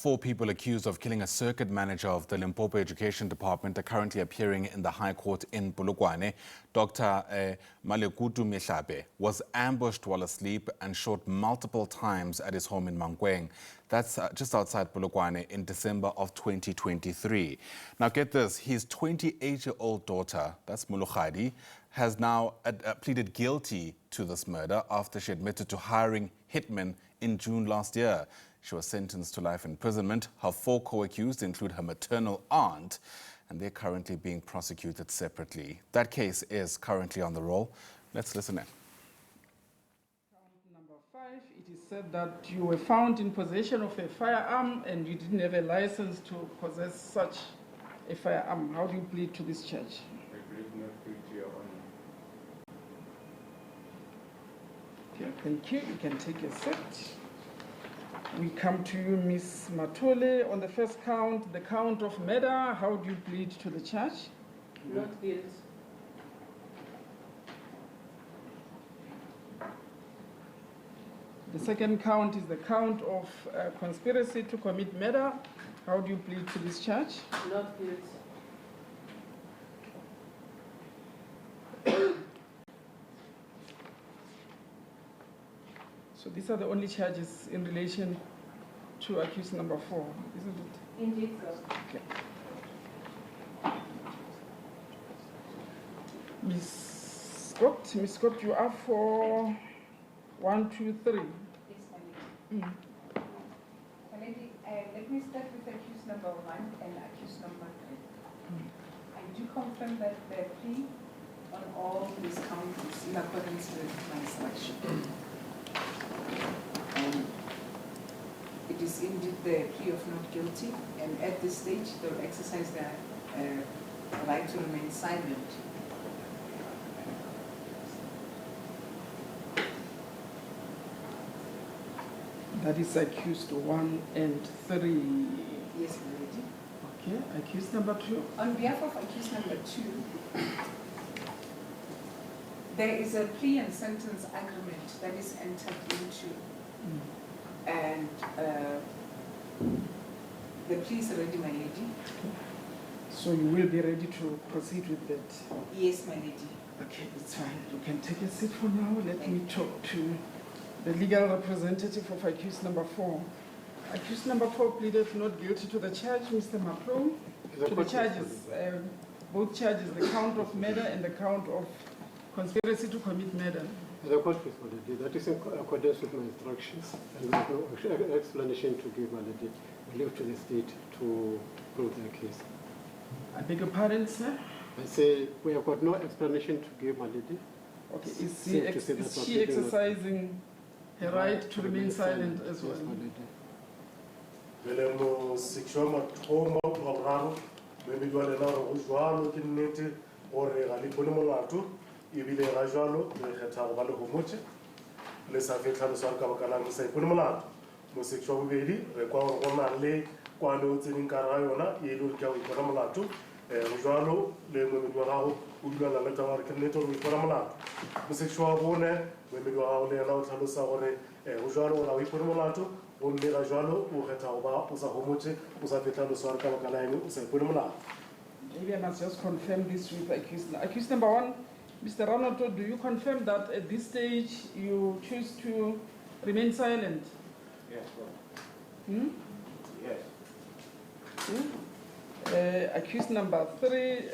4 people accused of killing a circuit manager of the Limpopo Education Department are currently appearing in the High Court in Polokwane. Dr. Malekutu Mehlape was ambushed while asleep and shot multiple times at his home in Mankweng. That's just outside Polokwane in December of 2023. Now get this, his 28-year-old daughter, that's Mologadi, has now pleaded guilty to this murder after she admitted to hiring hitmen in June last year. She was sentenced to life imprisonment. Her 4 co-accused include her maternal aunt, and they're currently being prosecuted separately. That case is currently on the roll. Let's listen in. Count number 5, it is said that you were found in possession of a firearm and you didn't have a license to possess such a firearm. How do you plead to this charge? I plead not guilty, Your Honor. Okay, thank you. You can take a seat. We come to you, Ms. Matole. On the first count, the count of murder, how do you plead to the charge? Not guilty. The second count is the count of conspiracy to commit murder. How do you plead to this charge? Not guilty. So these are the only charges in relation to accused number 4, isn't it? Indeed, sir. Okay. Ms. Scott, you are for 1, 2, 3. Yes, ma'am. Let me start with accused number 1 and accused number 3. I do confirm that the plea on all these counts is in accordance with my instruction. It is indeed the plea of not guilty, and at this stage they will exercise their right to remain silent. That is accused 1 and 3. Yes, my lady. Okay, accused number 2. On behalf of accused number 2, there is a plea and sentence agreement that is entered into. And the plea is ready, my lady. So you will be ready to proceed with that? Yes, my lady. Okay, it's fine. You can take a seat for now. Let me talk to the legal representative of accused number 4. Accused number 4 pleaded not guilty to the charge, Mr. Mapro. To the charges, both charges, the count of murder and the count of conspiracy to commit murder. The court is valid. That is in accordance with my instructions, and I have no explanation to give validity. We leave to the state to prove their case. I beg your pardon, sir? I say we have got no explanation to give validity. Okay, is she exercising her right to remain silent as well? ebile ga jalo re kgetha go ba le homotse le sa fetla le swara ka bakalang sa ipone molato mo section wa bobedi re kwa go na le kwano tsening ka ra yona e le ka go ipona molato go jalo le mo wa gago o dula la tsa re ke nne to go ipona molato mo section wa bone mo wa gago le yena o tlhalosa gore go jalo o ipona molato o le ga jalo o kgetha go ba o sa homotse o sa fetla le swara ka bakalang o sa ipone molato. Maybe I must just confirm this with accused number 1. Mr. Ranoto, do you confirm that at this stage you choose to remain silent? Yes, Hmm? yes. Accused number 3,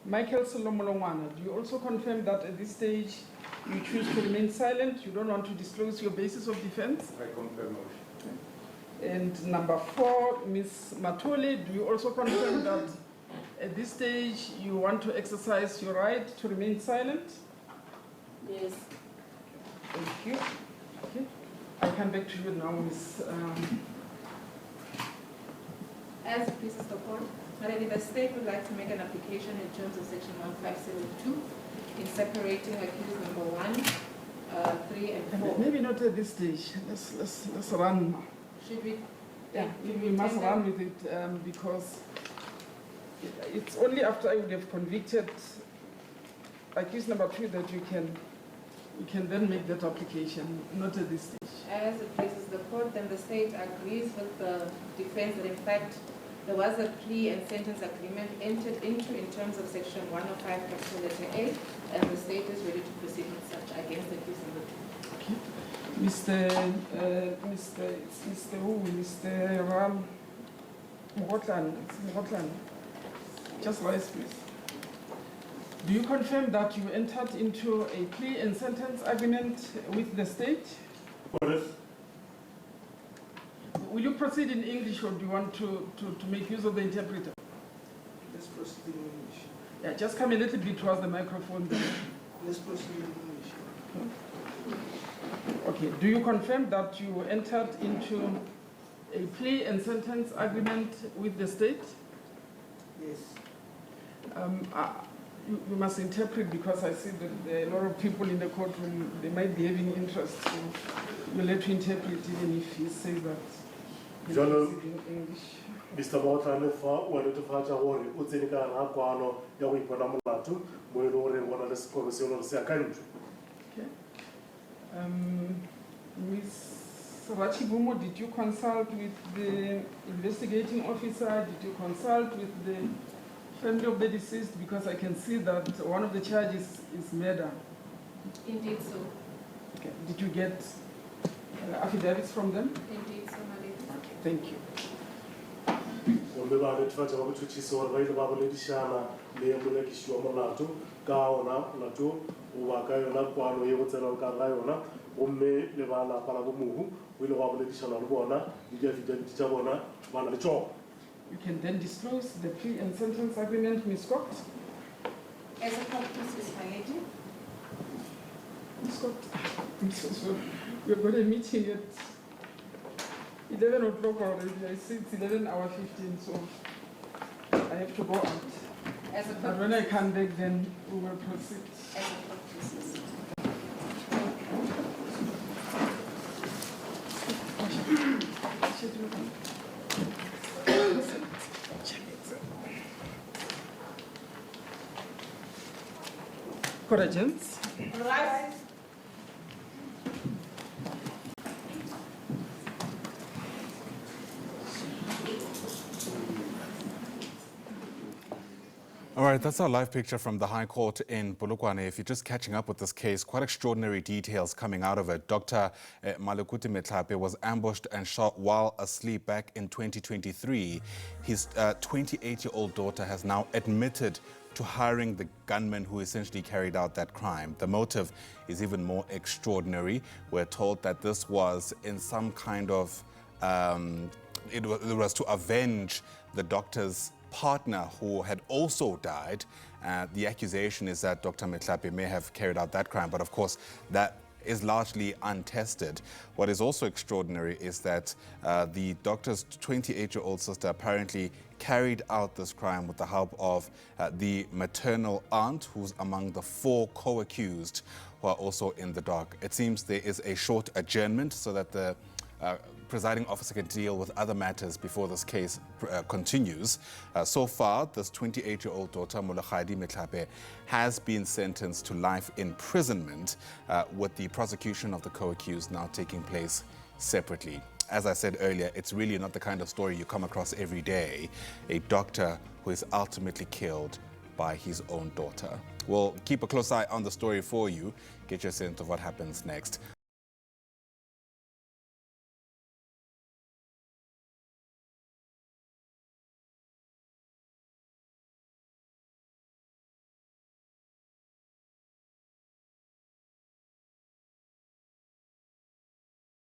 Michael Solomolongwana, do you also confirm that at this stage you choose to remain silent? You don't want to disclose your basis of defense? I confirm motion. And number 4, Ms. Matole, do you also confirm that at this stage you want to exercise your right to remain silent? Yes. Thank you. Okay. I come back to you now, Ms. As it pleases the court, Madam, the state would like to make an application in terms of section 1572 in separating accused number 1, 3, and 4. Maybe not at this stage. Let's run. Should we? Yeah, we must run with it because it's only after I would have convicted accused number 2 that you can then make that application, not at this stage. As it pleases the court, Court and the state agrees with the defense that in fact there was a plea and sentence agreement entered into in terms of section 105 capital letter A, and the state is ready to proceed with such against accused number 2. Mr. Ram Mogotlan, just rise, please. Do you confirm that you entered into a plea and sentence agreement with the state? Correct. Will you proceed in English or do you want to make use of the interpreter? Let's proceed in English. Yeah, just come a little bit towards the microphone. Let's proceed in English. Okay, do you confirm that you entered into a plea and sentence agreement with the state? Yes. You must interpret because I see that there are a lot of people in the courtroom, they might be having interest, so you'll let to interpret even if he says that he Jalo- proceed in English. Mr. Motlane fa o netefatsa gore o tsene ka gare ga kwano ya go ipona molato mo e leng gore bona le sekolo se gore se akantswe. Okay. Ms. Rachibumo, did you consult with the investigating officer? Did you consult with the family of the deceased? Because I can see that one of the charges is murder. Indeed so. Okay. Did you get affidavits from them? Indeed so, Malekutu. Okay, thank you. Gomme ba netefatsa ba botšhotšhisi gore ba ile ba boledišana le molekiši wa molato ka ona molato o ba ka yona kwano ye go tsenang ka ga yona gomme le ba lapa la bomohu o ile go boledišana le bona le diafidaviti tša bona ba na le tšona. You can then disclose the plea and sentence agreement, Ms. Scott. As a practice, my lady. Ms. Scott, I'm so sorry. We've got a meeting at 11 o'clock already. I see it's 11:15, so I have to go out. As a But when I come back, then we will proceed. As a practice. Corregents. Right. All right, that's our live picture from the High Court in Polokwane. If you're just catching up with this case, quite extraordinary details coming out of it. Dr. Malekutu Mehlape was ambushed and shot while asleep back in 2023. His 28-year-old daughter has now admitted to hiring the gunman who essentially carried out that crime. The motive is even more extraordinary. We're told that this was in some kind of, it was to avenge the doctor's partner who had also died. The accusation is that Dr. Mehlape may have carried out that crime, but of course that is largely untested. What is also extraordinary is that the doctor's 28-year-old sister apparently carried out this crime with the help of the maternal aunt, who's among the 4 co-accused who are also in the dock. It seems there is a short adjournment so that the presiding officer can deal with other matters before this case continues. So far, this 28-year-old daughter, Mologadi Mehlape, has been sentenced to life imprisonment, with the prosecution of the co-accused now taking place separately. As I said earlier, it's really not the kind of story you come across every day. A doctor who is ultimately killed by his own daughter. We'll keep a close eye on the story for you, get your sense of what happens next.